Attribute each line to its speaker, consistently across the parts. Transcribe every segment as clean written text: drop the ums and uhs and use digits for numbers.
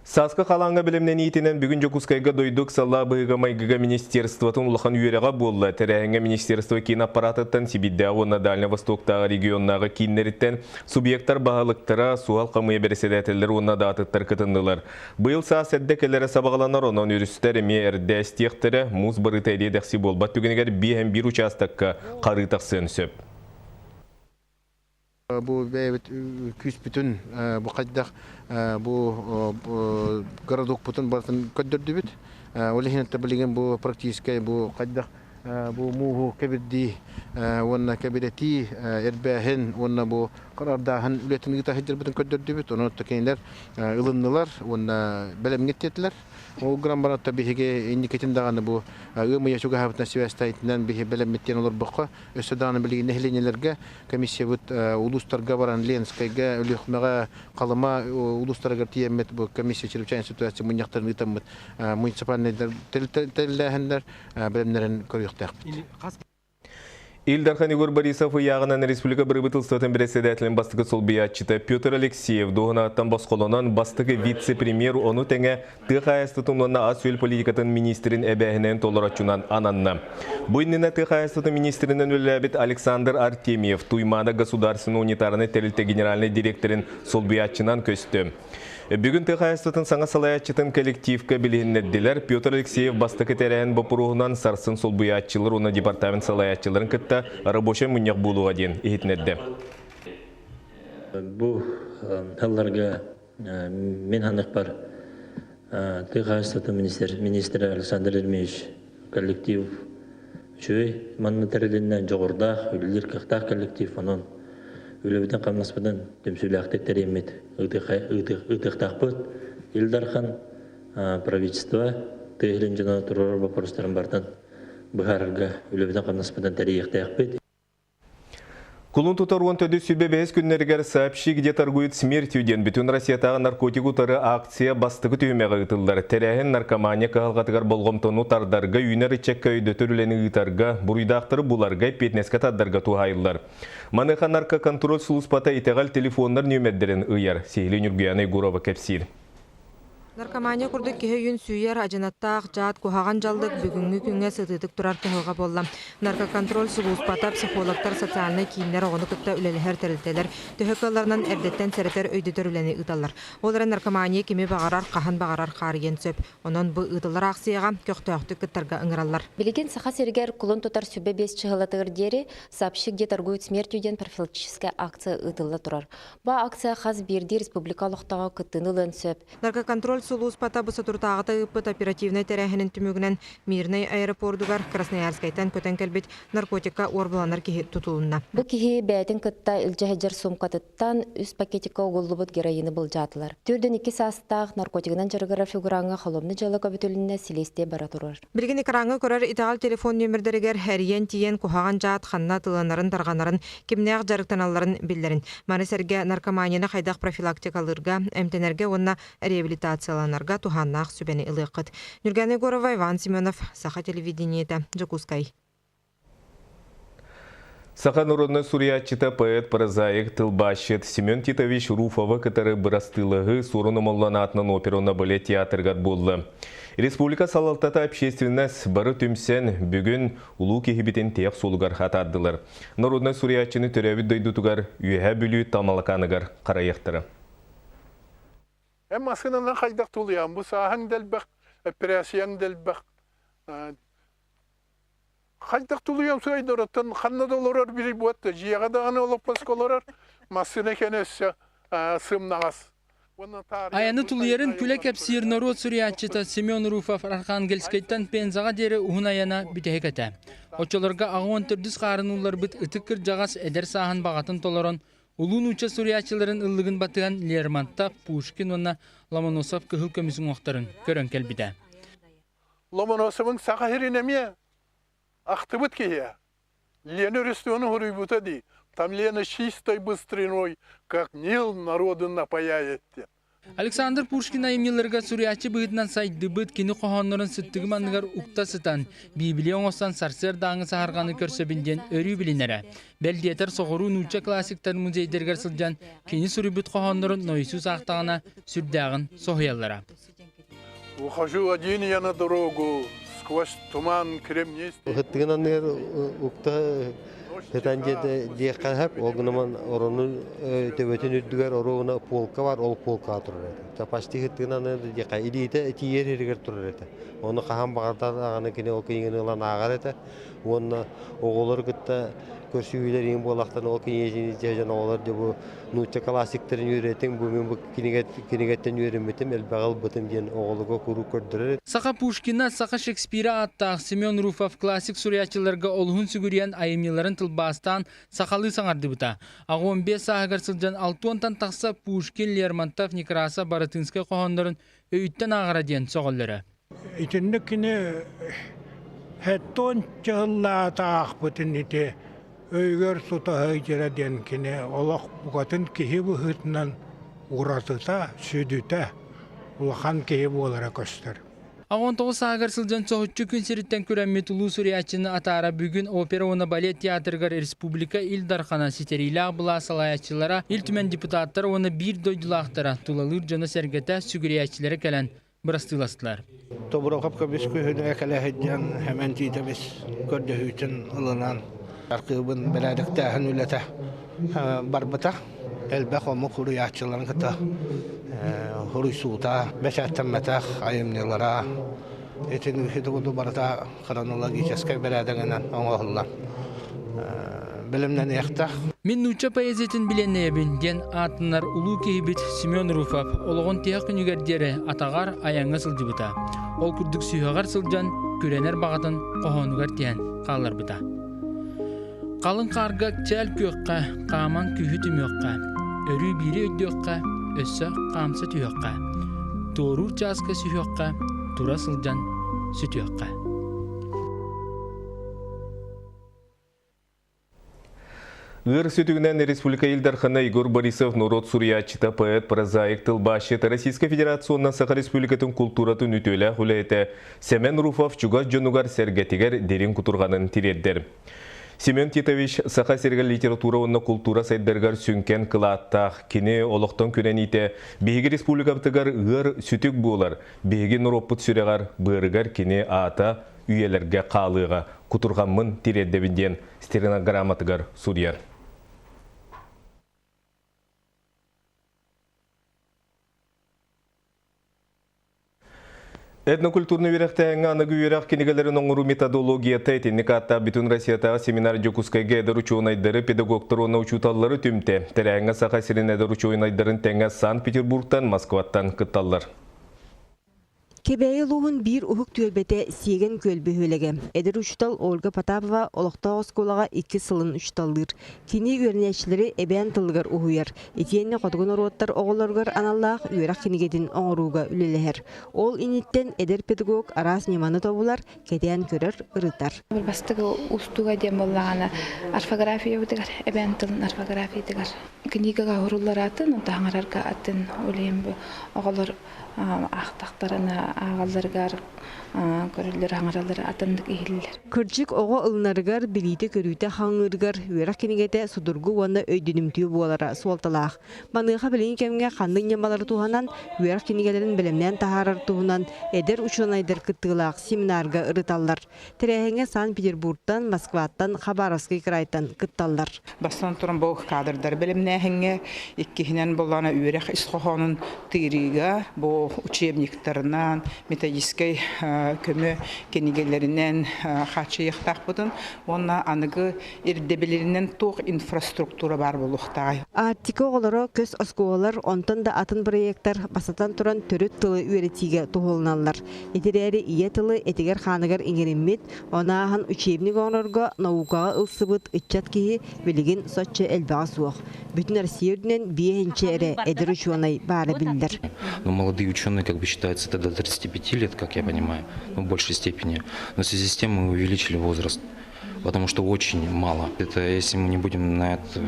Speaker 1: Саска қаланға білімнен етінен бүгін жокускайға дойдық сала бұйға майгыға министерствотын ұлақан үйереға болы. Тәрәңі министерство кейін аппараттын Сибидда, оны Дальна Востоктағы регионнағы кейінлеріттен субъекттар бағалықтыра суал қамыя береседәтелер оны датыттар кытындылар. Бұйыл саас әддекелері сабағаланар онын үрістер әме әрді әстектері мұз барыта әде дәқси болбат түгінігер бір участаққа қарытақсын сөп.
Speaker 2: Бу бәйбет күз бүтін, бу қайдақ, бу городок бүтін бартын көддірді біт. Олехінетті білген бу практическай бу қайдақ, бу муғу кәбірді, онна кәбіреті, әрбәхін, онна бу қарардағын үлетін ғыта хеджер бүтін көддірді біт. Оны өттікенлер ұлыннылар, онна бәлемгеттетілер. Ол гран баратта бихиге индикатин даганы бу ымы яшуга хабытна связтайтынан бихи белемметтен олар баққа өсі даганы білген нехленелерге комиссия бут улустарга баран Ленскайга үліхмеға қалыма улустарга тиеммет бу комиссия чиручайын ситуация мұнияқтарын ұтаммет муниципальный тәлләхендер білемнерін көріқтақ.
Speaker 1: Илдархан Игорь Борисов яғынан республика бірбітіл статын біресседәтілін бастығы сол биятчыты Петр Алексеев доғынаттан басқолынан бастығы вице-премьер оны тәңе тыға астытымлана асуел политикатын министрин әбәхінен толырачунан ананна. Бұйнына тыға астытын министринен өләбет Александр Артемьев туймада государственный унитарны тәрілті генеральный директорин сол биятчынан көсті. Бүгін тыға саңа салаятчытын коллективка білігіннедділер. Петр Алексеев бастықы тәрәйін бапыруғынан сарсын сол бұятчылар, оны департамент салаятчыларын кітті рабочий мұнияқ болуға дейін ехетнедді.
Speaker 3: Бұл қалларға мен ханық бар тыға министр Александр Ермеевич коллектив жөй манны тәрелінен жоғырдақ, өлілер қықтақ коллектив оның Үлебіден қамнаспадан төмсілі ақтеттер емет ұтықтақ бұд. Илдархан правительство тәйілін жана тұрар бапырыстарын бартан бұхарырға үлебіден қамнаспадан тәрейіқті әқпет.
Speaker 1: Кулун тутар 14 сүбебес күннергер сообщи, где торгуют смертью ден. Бүтін Россиятағы наркотик утары акция бастығы түймеға ұтылдар. Тәрәхін наркомания қағалғатығар болғымтыну тардарға, үйнер ичекка өйді түрілені ұтарға, бұруйдақтыры бұларға, петнеске таддарға туғайылдар. Маныға наркоконтроль сұлыспата итеғал телефондар нөмердерін ұяр. Сейлі Нүргияны Гурова кәпсир.
Speaker 4: Наркомания курдук кеhe үйін сүйер ажанаттақ жаат кухаган жалдық бүгінгі күнге сытытык турар кеһоға болла. Наркоконтроль сұлуспата психологтар социальный киімдер оғыны күтті үлелер тәрілтелер. Төхекаларынан әрдеттен сәрітер өйдетер үлені ұталар. Олары наркомания кеме бағарар, қахан бағарар қарыген сөп. Онын бұ ұтылар ақсияға көқтөқтік күттарға ыңыралар.
Speaker 5: Билеген саха сергер кулон тутар сүбе бес чығылатығыр дері сообщи, где торгуют смертью ден профилактическая акция ұтылы турар. Ба акция хаз берді республикалықтаға күттінылын сөп.
Speaker 4: Наркоконтроль Сулус Патабуса туртағыты ұппыт оперативный тәрәхінің түмігінен Мирный аэропордугар Красноярскайтан көтен кәлбет наркотика орбыланар кеге тұтылынна.
Speaker 5: Бұл кеге бәйтін күтті үлжәхеджер сумкатыттан үс пакетика оғылыбыт героины бұл жатылар. Түрден 2 састақ наркотигынан жарғыра фигураңа холомны жалы көбітілінне селесте бара тұрар.
Speaker 4: Білген экраңы көрер итағал телефон нөмірдерігер әриен тиен кухаған жат ханна тыланарын тарғанарын кемнеғ жарықтаналарын білдерін. Марисерге наркоманияны қайдақ профилактикалырға, әмтенерге онна реабилитация ланарга туханнах сүбәне илыqыт. Нүргәне Горова, Иван Семенов, Саха телевидениеті, Жокускай.
Speaker 1: Саха народный суриятчыта поэт, прозаик, тылбашет Семен Титович Руфова, который бырастылығы сұрыны молланатының оперуна біле театргат болды. Республика салалтата общественность бары түмсен бүгін улу кехібітен теяқ солугар хатаддылар. Народный суриятчыны түрәвід дойдутугар үйәе бүлі тамалаканыгар қарайықтыры.
Speaker 6: Әмі асқынан қайдақ тұлыян, бұл сағын дәлбәқ, операциян дәлбәқ. Қайдақ тұлыян сұрайды ұраттан, қанна доларар бірі бұатты, жияға дағаны олып басқаларар, масына кәнесі сымнағас.
Speaker 7: Аяны тұлыерін күлек әпсир народ сүриятчыта Семен Руфов Архангельскайттан пензаға дері ұғын аяна бүтәхекеті. Очоларға ағуан түрдіс қарынулар бұт үтіккір жағас әдер сағын бағатын толаран, Улун уча суриячыларын ыллыгын батыган Лермонтов, Пушкин онна Ломоносов кыхыл көмісің оқтарын көрін кәлбіді.
Speaker 6: Ломоносовың сақа херінеме ақтыбыт кея. Лені рестуаны хұрыбыта дей. Там Лена чистой быстрыной, как Нил народын напаяет.
Speaker 7: Александр Пушкин айымнелерге суриячы бұғытынан сайды бұд кені қоғанларын сүттігі маңығар ұқта сұтан Библия оңыстан сарсер даңы сағарғаны көрсөбінден өрі білінері. Бәлдетер соғыру нұлча классиктар музейдергер сылжан кені сүрі бұд қоғанларын нойсу сақтағына сүрдәғын соғиялары.
Speaker 6: Ухожу один я на дорогу, сквозь туман кремнистый.
Speaker 8: Хыттыгынан укта хытанжеде дияққанхап, олгынаман оронун төбөтін үрдігер оруғына полка бар, ол полка тұрыр еді. Тапашты хыттыгынан дияққа илейті тиер ерігер тұрыр еді. Оны қахан бағардан ағаны кене ол кейінген ұлан ағар еді. Оны оғылыр күтті көрсүйілер ең болақтан ол кейінген жайжан оғылар дебу нұтча классиктерін үйреттің, бұл мен бұл кенегеттен үйренметім, әлбағыл бұтым ден оғылыға көру көрдірір.
Speaker 7: Сақа Пушкина, Сақа Шекспира аттақ Семен Руфов классик суриячыларға олғын сүгірген айымнеларын тылбастан сақалы саңарды бұта. Ағы 15 сағығар сылжан 6-тан тақса Пушкин, Лермонтов, Некраса, Баратынскай қоғандарын өйттен ағыра ден соғылдыры.
Speaker 9: Итіндік кіне әттон чығылла тақ бұтын ете өйгер сұта өйдері ден кіне олақ бұғатын кейі бұғытынан ұратыта, сөдіта, ұлақан кейі болара көстір.
Speaker 7: 19 сағығар сылжан соғытчы күн серіттен көрәмме тұлу суриячыны атара бүгін опера оны балет театрғар республика илдархана сетерилі бұла салаячылара ил түмен депутаттар оны бір дойдылақтара тұлалыр жаны сәргеті сүгіриячылары кәлін бұрастыластылар.
Speaker 9: Тобырау қапқа біз көйіні әкәлі әдден әмән тейді біз көрді үйтін ұлынан. Арқыбын бәләдіктәхін үләті барбыта. Әлбәқ омы құруячыларын қыта. Құруйсуыта, бәшәттәммәтәқ айымнелара. Етін үхеді құды барыта хронологическай бәләдіңінен оңғылар. Білімнен еқтақ.
Speaker 7: Мен нұча поэзиятын біленнейбін ден атынар ұлу кейбіт Семен Руфов олығын тияқ күнігердері атағар аяңға сылды бұта. Ол күрдік сүйіғар сылжан көренер бағатын қоғанығар тиян қалар бұта. Қалын қарға чәл көққа, қаман күйі түмеққа, өрі бірі өддеққа, өссі қамсы түйеққа, торур часқа сүйеққа, тура сылжан сүтеққа.
Speaker 1: Ыр сүтігінен Республика Илдархана Игорь Борисов Нурот Суриячыта поэт, прозаик, тылбашет Российской Федерацияның Саха Республикатын культуратын үтөлі хүлейті Семен Руфов чугас жонугар сәргетігер дерин кутурғанын тиреддер. Семен Титович Саха сергел литература онна культура сайдбергар сүнкен кылаттақ кені олықтан көреніте бейгі республикаптығар ыр сүтік болар, бейгі нұроппыт сүрегар бұрығар кені ата үйелерге қалыға кутурғанмын тиреддебінден стенограмматығар судьяр. Этнокультурный верехтәңі анығы верех кенегелерін оңыру методология тәйтінік атта бүтін Россиятағы семинар жокускайға әдір учуын айдары педагогтар оны учуталары түмте. Тәрәңі сақа сирен әдір учуын айдарын тәңі Санкт-Петербургтан, Москваттан кытталар.
Speaker 10: Кебәйі луғын бір ұхық түрбеті сеген көлбі хөлігі. Әдір ұшытал Ольга Потапова олықта осколаға 2 сылын ұшыталдыр. Кені өрнәшілері әбән тылғыр ұхуяр. Етенне қотығын ұруаттар оғыларғар аналлақ үйрақ кенегетін оңыруға үлелер. Ол инеттен әдір педагог арас неманы тобулар кәден көрір ұрытар.
Speaker 11: Бастығы ұстуға дем болағаны орфография өтігір, әбән тылын орфография өтігір. Книгаға ұрулар атын, ұнтағыңарарға атын өлейін оғылар ақтақтарына ағаларғар көрілер аңыралар атындық ейлер.
Speaker 10: Күрчік оғы ылнарығар білейті көрүйті хаңырғар үйрақ кенегеті судырғы уанна өйдінімтіу болара суалталақ. Маныға білейін кәмге қандың немалары туғанан үйрақ кенегелерін білімнен тахарар туғынан әдір ұшын айдыр күттігілақ семинарға ұрыталар. Тірәхіңе Санкт-Петербургтан, Москваттан, Хабаровский крайтан күтталар.
Speaker 12: Бастан тұрын бұл қадырдар білімнәхіңе еккехінен болана үйрақ ісқоғанын түйріға бұл учебниктарынан, методической көмі кенегелерінен қачы еқтақ бұдын, онна анығы ердебелерінен тоқ инфраструктура бар болуқтағай.
Speaker 10: Артика оғылары көз оскуалар, онтан да атын проекттар басатан тұран түріт тылы үйретіге туғылыналар. Етерәрі ие тылы етігер қанығар еңеріммет, она ағын учебник оңырға науқаға ұлсыбыт үтчат кейі білігін сотчы әлбаға суық. Бүтін Россияден биехенче әрі әдір учуанай бары білдер.
Speaker 13: Молодые ученые, как бы считается, это до 35 лет, как я понимаю, в большей степени. Но в связи с тем мы увеличили возраст, потому что очень мало. Это если мы не будем на этот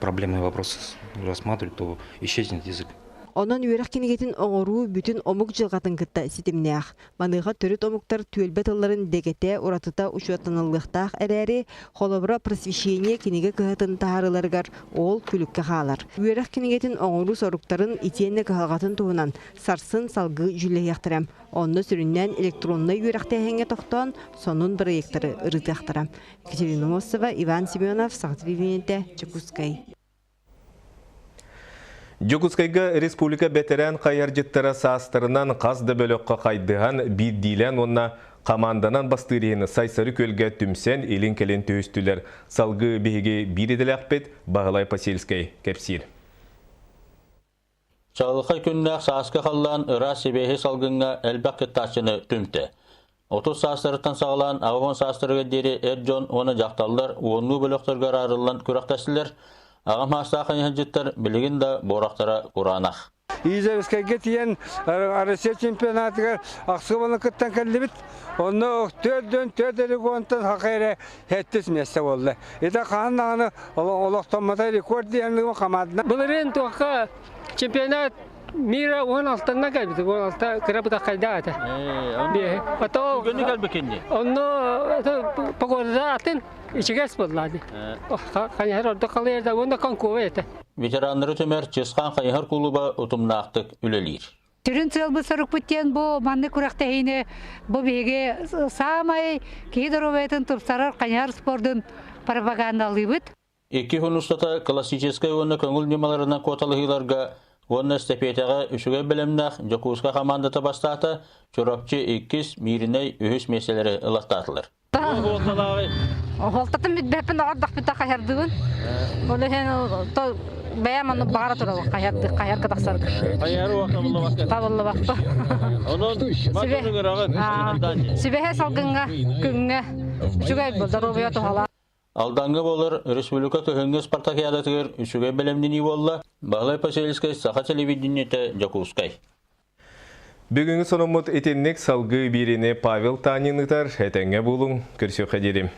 Speaker 13: проблемный вопрос рассматривать, то исчезнет язык.
Speaker 10: Онон үйрәк кенегетін оңору бүтін омук жылғатын кытта ситимнеах. Маныға төрүт омуктар түөлбет ылларын дегете уратыта учуаттаныллыктаах әрәри холобра просвещение кенеге кыһатын тахарыларгар ол күлікке халар. Үйрәк кенегетін оңору соруктарын итиенне кыһалгатын туһунан сарсын салгы жүллеяқтырам. Онны сүрүннән электронны үйрәк тәһәңе тоқтон сонун проекттары ырытыяқтырам. Екатерина Мосова, Иван Семенов, Сағатривенте, Чекускай.
Speaker 1: Жокускайга республика бетерен кайаржыттара саастарынан қазды бөлөккө кайдыган бир дилен онна команданан бастырыны сайсары көлгө түмсен элин келен төстүлөр салгы биги бириделекпет Бағалай Посельскай кепсир.
Speaker 14: Чалыкай күннәк сааска халлан ыра себеһи салгынга элбак кеттачыны түмте. 30 саастарыттан сағалан ағуан саастырыга дери эрджон оны жақталдар уонну бөлөктөргө арылан күрактасылар. Ағам хастақын ехенжеттер білігін да борақтара құранақ.
Speaker 15: Изевскайге тиен Россия чемпионатыға ақсығыманы күттен кәлі бит. Оны төрдері қуантан хақайры әттіс месте болды. Еті қағаннағыны олықтанматай рекорд дейінлігі қамадына.
Speaker 16: Бұл рен туаққа чемпионат мира 16-тан кәлбіді. 16-та қырапыда қайда аты.
Speaker 14: Гөні кәлбі кенде?
Speaker 16: Оны погодада атын içiges bulmadı. Kanyar orada kalıyor da onda kan kuvveti.
Speaker 14: Veteranları tömer Çeskan Kanyar Kuluba otumnaqtık ülelir.
Speaker 17: Türün çılbı sarık bitten bu manne kurakta hine bu bege samay kidarovetin tupsarar Kanyar Spor'dun propagandalıyıbıt.
Speaker 14: İki hunustata klasическая onu көңіл немаларынан коталығыларға оны степетеға үшіге білімнақ Жокуска командата бастаты чорапчы 2 мириней үхіс меселері ылақтатылыр.
Speaker 18: Холтатын битбепин ардак бита каярдыгын. Оле хен то бәяманы багара туралы каярга тақсар.
Speaker 14: Каяры вакыты булла вакыт.
Speaker 18: Табылла вакыт.
Speaker 14: Онон башыгырагы.
Speaker 18: Сибеһе салгынга күнгө жүгәй булды робия тохала.
Speaker 14: Алдаңғы болыр республика көһөнгө спартакиадатыгыр үшіге білімдені болла. Бағалай Посельскай саха телевидениете Жокускай.
Speaker 1: Бүгінгі сонымыт етеннек салғы беріне Павел Таниныктар әтәңе болың көрсеу қадерім.